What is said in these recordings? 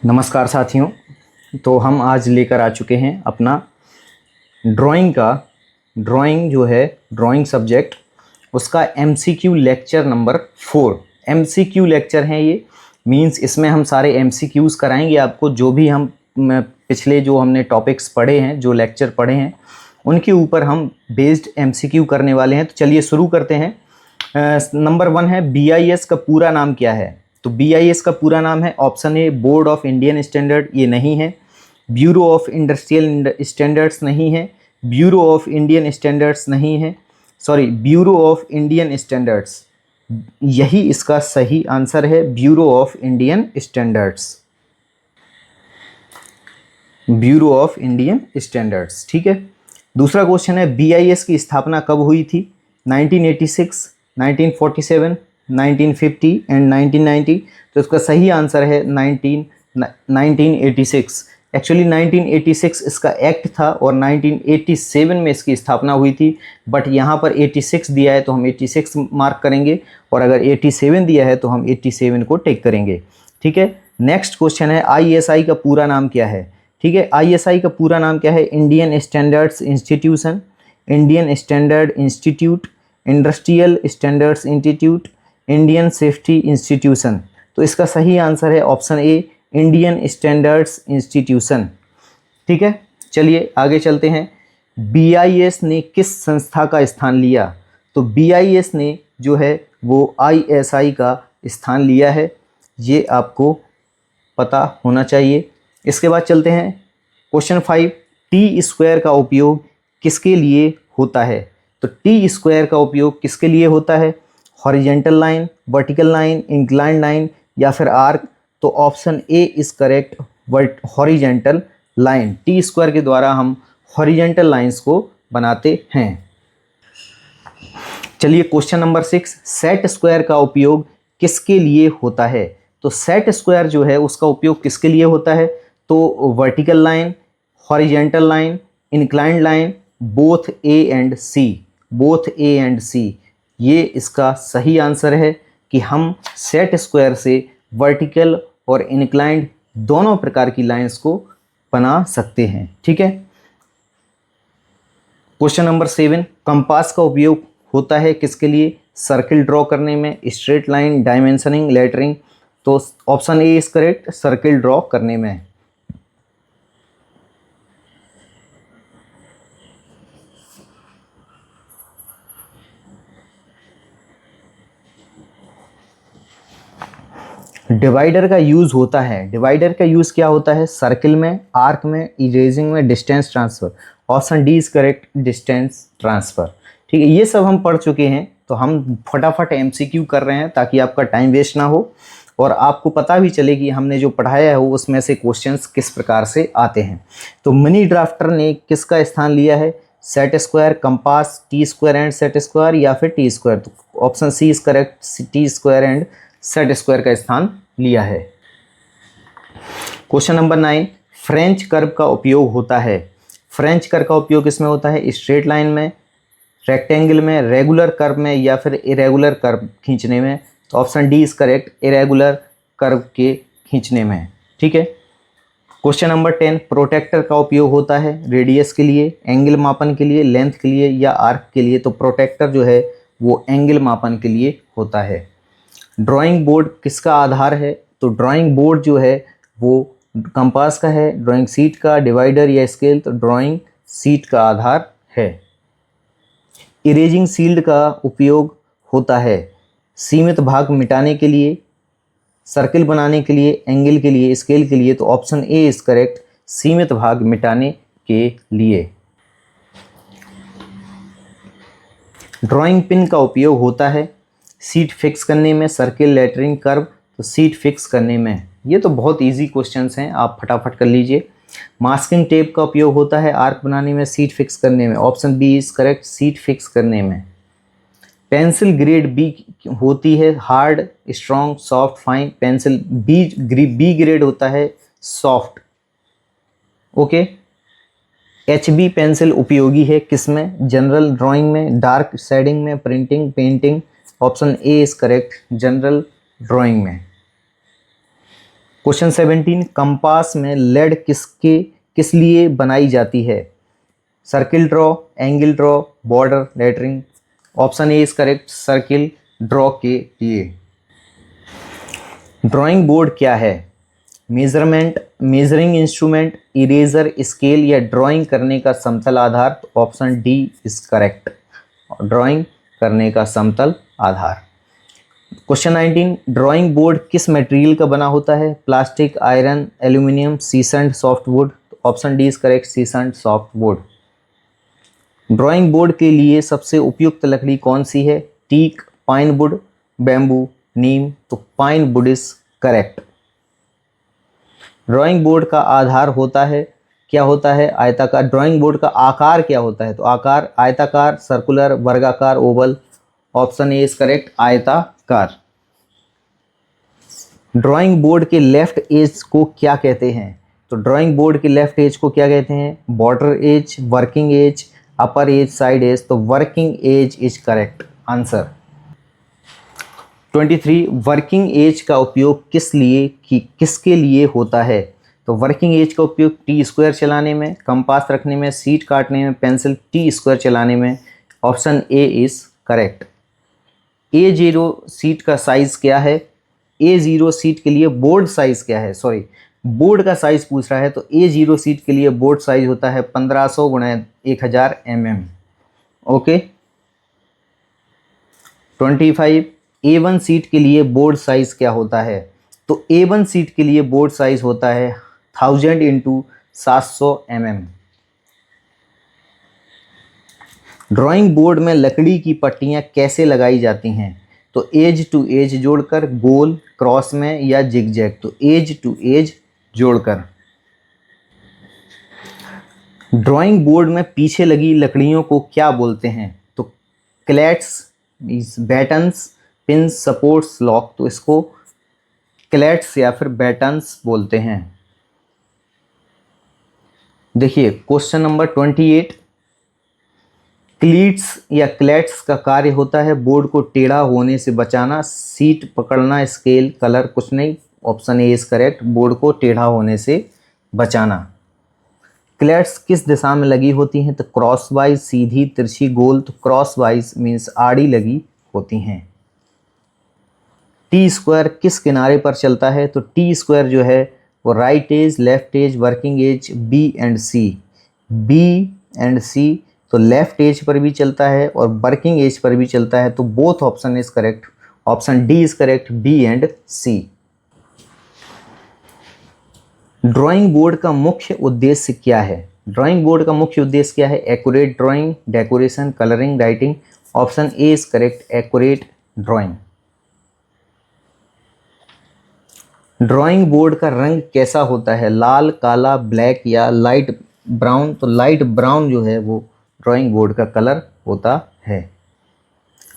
नमस्कार साथियों। तो हम आज लेकर आ चुके हैं अपना ड्राइंग जो है ड्राइंग सब्जेक्ट, उसका MCQ lecture number 4। MCQ lecture हैं ये, मींस इसमें हम सारे एमसीक्यूज़ कराएंगे आपको। जो भी हम पिछले जो हमने टॉपिक्स पढ़े हैं, जो लेक्चर पढ़े हैं, उनके ऊपर हम बेस्ड एमसीक्यू करने वाले हैं। तो चलिए शुरू करते हैं। नंबर 1 है BIS का पूरा नाम क्या है। तो BIS का पूरा नाम है option A board of Indian standard, ये नहीं है। ब्यूरो ऑफ इंडस्ट्रियल स्टैंडर्ड्स नहीं है। ब्यूरो ऑफ इंडियन स्टैंडर्ड्स नहीं है, sorry, bureau of Indian standards, यही इसका सही आंसर है, bureau of Indian standards, bureau of Indian standards. ठीक है। दूसरा क्वेश्चन है BIS की स्थापना कब हुई थी। 1986, 1947, 1950 एंड 1990। तो इसका सही आंसर है 1986। एक्चुअली 1986 इसका एक्ट था और 1987 में इसकी स्थापना हुई थी, बट यहाँ पर 86 दिया है तो हम 86 मार्क करेंगे, और अगर 87 दिया है तो हम 87 को टिक करेंगे। ठीक है। नेक्स्ट क्वेश्चन है ISI का पूरा नाम क्या है। ठीक है, ISI का पूरा नाम क्या है। Indian standards institution, Indian standard institute, industrial standards institute, Indian safety institution. तो इसका सही आंसर है option A, Indian standards institution. ठीक है, चलिए आगे चलते हैं। BIS ने किस संस्था का स्थान लिया। तो BIS ने जो है वो ISI का स्थान लिया है, ये आपको पता होना चाहिए। इसके बाद चलते हैं क्वेश्चन 5, T² का उपयोग किसके लिए होता है। तो T² का उपयोग किसके लिए होता है। Horizontal line, vertical line, inclined line या फिर आर्क। तो option A is correct, horizontal line. T² के द्वारा हम हॉरिजेंटल लाइंस को बनाते हैं। चलिए क्वेश्चन नंबर 6, सेट स्क्वायर का उपयोग किसके लिए होता है। तो सेट स्क्वायर जो है उसका उपयोग किसके लिए होता है। तो vertical line, horizontal line, inclined line, both A and C, both A and C, ये इसका सही आंसर है कि हम सेट स्क्वायर से वर्टिकल और इंक्लाइंड दोनों प्रकार की लाइंस को बना सकते हैं। ठीक है। क्वेश्चन नंबर 7, कंपास का उपयोग होता है किसके लिए। सर्किल ड्रॉ करने में, स्ट्रेट लाइन, डायमेंशनिंग, लेटरिंग। तो option A is correct, circle draw करने में। डिवाइडर का यूज होता है, डिवाइडर का यूज क्या होता है। सर्किल में, आर्क में, इरेजिंग में, distance transfer. Option D is correct, distance transfer. ठीक है, ये सब हम पढ़ चुके हैं, तो हम फटाफट MCQ कर रहे हैं ताकि आपका टाइम वेस्ट ना हो और आपको पता भी चले कि हमने जो पढ़ाया है वो उसमें से क्वेश्चंस किस प्रकार से आते हैं। तो मनी ड्राफ्टर ने किसका स्थान लिया है। Set square, compass, T² and set square या फिर T²। तो option C is correct, T² and set square का स्थान लिया है। क्वेश्चन नंबर 9, फ्रेंच कर्व का उपयोग होता है। फ्रेंच कर्व का उपयोग किसमें होता है। स्ट्रेट लाइन में, रेक्टेंगल में, रेगुलर कर्व में या फिर इरेगुलर कर्व खींचने में। तो option D is correct, irregular curve के खींचने में। ठीक है। क्वेश्चन नंबर 10, प्रोटेक्टर का उपयोग होता है रेडियस के लिए, एंगल मापन के लिए, लेंथ के लिए या आर्क के लिए। तो प्रोटेक्टर जो है वो एंगल मापन के लिए होता है। ड्राइंग बोर्ड किसका आधार है। तो ड्राइंग बोर्ड जो है वो कंपास का है, ड्राइंग सीट का, डिवाइडर या स्केल। तो ड्राइंग सीट का आधार है। इरेजिंग शील्ड का उपयोग होता है सीमित भाग मिटाने के लिए, सर्किल बनाने के लिए, एंगल के लिए, स्केल के लिए। तो ऑप्शन ए इज करेक्ट, सीमित भाग मिटाने के लिए। ड्राइंग पिन का उपयोग होता है सीट फिक्स करने में, सर्किल, लेटरिंग, कर्व। तो सीट फिक्स करने में। ये तो बहुत इजी क्वेश्चंस हैं, आप फटाफट कर लीजिए। मास्किंग टेप का उपयोग होता है आर्क बनाने में, सीट फिक्स करने में। Option B is correct, sheet fix करने में। पेंसिल ग्रेड बी होती है hard, strong, soft, fine. Pencil B grade होता है सॉफ्ट। ओके। HB पेंसिल उपयोगी है किसमें। जनरल ड्राइंग में, डार्क शेडिंग में, printing, painting. Option A is correct, general drawing में। क्वेश्चन 17, कंपास में लेड किस लिए बनाई जाती है? Circle draw, angle draw, border lettering. Option A is correct, circle draw के लिए। ड्राइंग बोर्ड क्या है? Measurement, measuring instrument, eraser, scale या ड्राइंग करने का समतल आधार। Option D is correct, drawing करने का समतल आधार। क्वेश्चन 19, ड्राइंग बोर्ड किस मटेरियल का बना होता है? Plastic, iron, aluminium, seasoned, softwood. Option D is correct, seasoned softwood. Drawing board के लिए सबसे उपयुक्त लकड़ी कौन सी है? टीक, पाइन वुड, बैम्बू, नीम। तो pine wood is correct. Drawing board का आधार होता है, क्या होता है? आयताकार। ड्राइंग बोर्ड का आकार क्या होता है? तो आकार आयताकार, सर्कुलर, वर्गाकार, oval. Option A is correct, आयताकार। ड्राइंग बोर्ड के लेफ्ट एज को क्या कहते हैं? तो ड्राइंग बोर्ड के लेफ्ट एज को क्या कहते हैं? Border edge, working edge, upper edge, side edge. तो working edge is correct answer. 23, working edge का उपयोग किसके लिए होता है? तो वर्किंग एज का उपयोग टी स्क्वायर चलाने में, कंपास रखने में, सीट काटने में, पेंसिल टी स्क्वायर चलाने में। Option A is correct. A0 seat का साइज क्या है? A0 सीट के लिए बोर्ड साइज क्या है? सॉरी, बोर्ड का साइज पूछ रहा है। तो A0 सीट के लिए बोर्ड साइज होता है 1500 × 1000 mm। ओके। 25, A1 सीट के लिए बोर्ड साइज क्या होता है? तो A1 सीट के लिए बोर्ड साइज होता है 1000 × 700 mm। ड्राइंग बोर्ड में लकड़ी की पट्टियां कैसे लगाई जाती हैं? तो एज टू एज जोड़कर, गोल, क्रॉस में या जिगजैग। तो एज टू एज जोड़कर। ड्राइंग बोर्ड में पीछे लगी लकड़ियों को क्या बोलते हैं? तो क्लैट्स, बैटन्स, पिंस, सपोर्ट्स, लॉक। तो इसको क्लैट्स या फिर बैटन्स बोलते हैं। देखिए क्वेश्चन नंबर 28, क्लीट्स या क्लैट्स का कार्य होता है बोर्ड को टेढ़ा होने से बचाना, सीट पकड़ना, स्केल, कलर। कुछ नहीं, option A is correct, board को टेढ़ा होने से बचाना। क्लैट्स किस दिशा में लगी होती हैं? तो क्रॉस वाइज, सीधी, तिरछी, गोल। तो क्रॉस वाइज मीन्स आड़ी लगी होती हैं। टी स्क्वायर किस किनारे पर चलता है? तो टी स्क्वायर जो है वो right edge, left edge, working edge, B and C. B and C, तो लेफ्ट एज पर भी चलता है और वर्किंग एज पर भी चलता है। तो both option is correct, option D is correct, B and C. Drawing board का मुख्य उद्देश्य क्या है? ड्राइंग बोर्ड का मुख्य उद्देश्य क्या है? Accurate drawing, decoration, colouring, writing. Option A is correct, accurate drawing. Drawing board का रंग कैसा होता है? लाल, काला, ब्लैक या लाइट ब्राउन। तो लाइट ब्राउन जो है वो ड्राइंग बोर्ड का कलर होता है।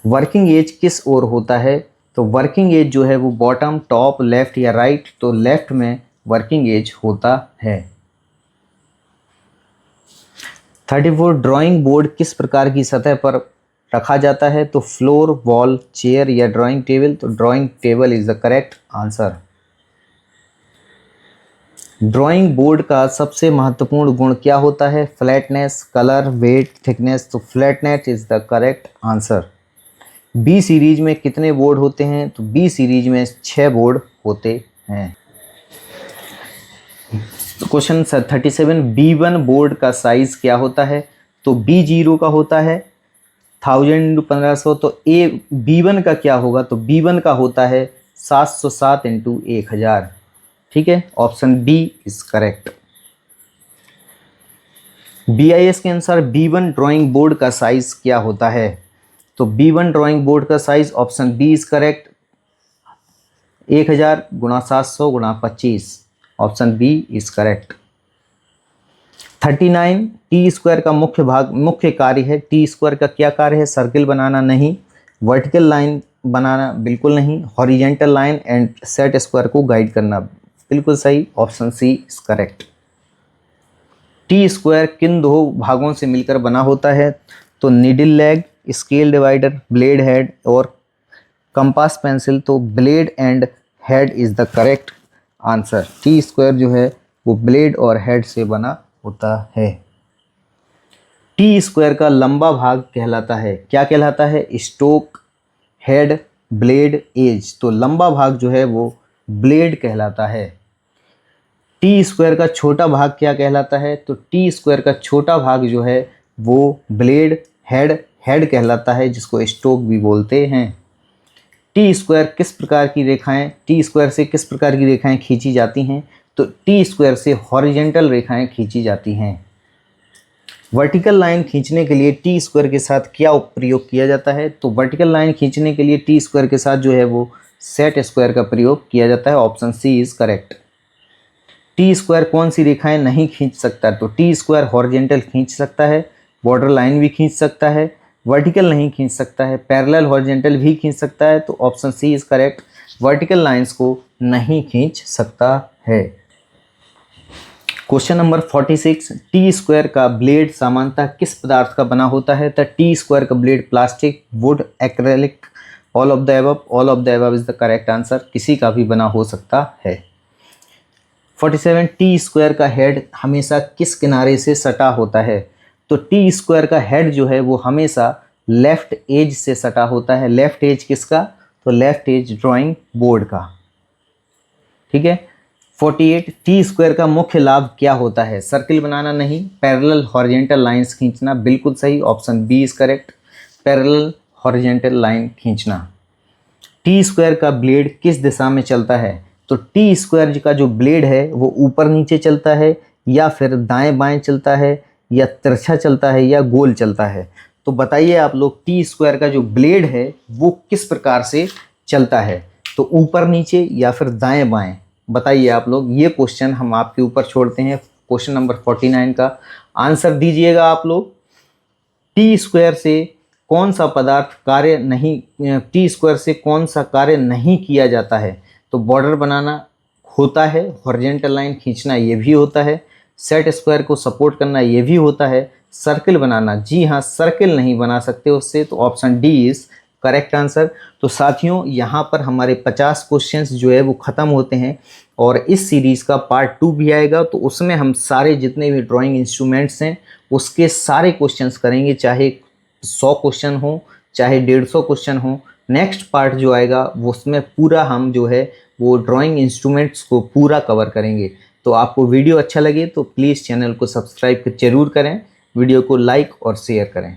वर्किंग एज किस ओर होता है? तो वर्किंग एज जो है वो बॉटम, टॉप, लेफ्ट या राइट। तो लेफ्ट में वर्किंग एज होता है। 34, ड्राइंग बोर्ड किस प्रकार की सतह पर रखा जाता है? तो फ्लोर, वॉल, चेयर या ड्राइंग टेबल। तो drawing table is the correct answer. Drawing board का सबसे महत्वपूर्ण गुण क्या होता है? Flatness, colour, weight, thickness. तो flatness is the correct answer. B series में कितने बोर्ड होते हैं? तो बी सीरीज में 6 बोर्ड होते हैं। तो क्वेश्चन 37, B1 बोर्ड का साइज क्या होता है? तो B0 का होता है 1000 × 1500। तो B1 का क्या होगा? तो B1 का होता है 707 × 1000। ठीक है, option B is correct. BIS के अनुसार B1 ड्राइंग बोर्ड का साइज क्या होता है? तो B1 ड्राइंग बोर्ड का size, option B is correct, 1000 × 700 × 25। Option B is correct. 39, T square का मुख्य कार्य है। टी स्क्वायर का क्या कार्य है? सर्किल बनाना नहीं, वर्टिकल लाइन बनाना बिल्कुल नहीं, horizontal line and set square को गाइड करना बिल्कुल सही। Option C is correct. T square किन 2 भागों से मिलकर बना होता है? तो needle leg, scale divider, blade head और कंपास पेंसिल। तो blade and head is the correct answer T square जो है वो ब्लेड और हेड से बना होता है। टी स्क्वायर का लंबा भाग कहलाता है, क्या कहलाता है? Stock, head, blade, edge. तो लंबा भाग जो है वो ब्लेड कहलाता है। टी स्क्वायर का छोटा भाग क्या कहलाता है? तो टी स्क्वायर का छोटा भाग जो है वो ब्लेड, हेड कहलाता है, जिसको स्टोक भी बोलते हैं। टी स्क्वायर किस प्रकार की रेखाएं, टी स्क्वायर से किस प्रकार की रेखाएं खींची जाती हैं? तो टी स्क्वायर से हॉरिजेंटल रेखाएं खींची जाती हैं। वर्टिकल लाइन खींचने के लिए टी स्क्वायर के साथ क्या प्रयोग किया जाता है? तो वर्टिकल लाइन खींचने के लिए टी स्क्वायर के साथ जो है वो सेट स्क्वायर का प्रयोग किया जाता है। Option C is correct. T square कौन सी रेखाएं नहीं खींच सकता? तो टी स्क्वायर हॉरिजेंटल खींच सकता है, बॉर्डर लाइन भी खींच सकता है, वर्टिकल नहीं खींच सकता है, पैरेलल हॉरिजेंटल भी खींच सकता है। तो option C is correct, vertical lines को नहीं खींच सकता है। क्वेश्चन नंबर 46, टी स्क्वायर का ब्लेड सामान्यतः किस पदार्थ का बना होता है? तो टी स्क्वायर का blade plastic, wood, acrylic, all of the above. All of the above is the correct answer, किसी का भी बना हो सकता है। 47, टी स्क्वायर का हेड हमेशा किस किनारे से सटा होता है? तो टी स्क्वायर का हेड जो है वो हमेशा लेफ्ट एज से सटा होता है। लेफ्ट एज किसका? तो लेफ्ट एज ड्राइंग बोर्ड का। ठीक है। 48, टी स्क्वायर का मुख्य लाभ क्या होता है? सर्किल बनाना नहीं, पैरेलल हॉरिजेंटल लाइंस खींचना। बिल्कुल सही, option B is correct, parallel horizontal line खींचना। टी स्क्वायर का ब्लेड किस दिशा में चलता है? तो टी स्क्वायर का जो ब्लेड है वो ऊपर नीचे चलता है, या फिर दाएं बाएं चलता है, या तिरछा चलता है, या गोल चलता है? तो बताइए आप लोग, टी स्क्वायर का जो ब्लेड है वो किस प्रकार से चलता है? तो ऊपर नीचे या फिर दाएं बाएं? बताइए आप लोग, ये क्वेश्चन हम आपके ऊपर छोड़ते हैं। क्वेश्चन नंबर 49 का आंसर दीजिएगा आप लोग। टी स्क्वायर से कौन सा पदार्थ कार्य नहीं, टी स्क्वायर से कौन सा कार्य नहीं किया जाता है? तो बॉर्डर बनाना होता है, हॉरिजेंटल लाइन खींचना ये भी होता है, सेट स्क्वायर को सपोर्ट करना ये भी होता है, सर्किल बनाना, जी हाँ, सर्किल नहीं बना सकते उससे। तो option D is correct answer. तो साथियों, यहाँ पर हमारे 50 क्वेश्चंस जो है वो ख़त्म होते हैं, और इस सीरीज़ का पार्ट 2 भी आएगा। तो उसमें हम सारे जितने भी ड्राइंग इंस्ट्रूमेंट्स हैं उसके सारे क्वेश्चंस करेंगे, चाहे 100 क्वेश्चन हो, चाहे 150 क्वेश्चन हो। नेक्स्ट पार्ट जो आएगा वो उसमें पूरा हम जो है वो ड्राइंग इंस्ट्रूमेंट्स को पूरा कवर करेंगे। तो आपको वीडियो अच्छा लगे तो प्लीज़ चैनल को सब्सक्राइब जरूर करें, वीडियो को लाइक और शेयर करें।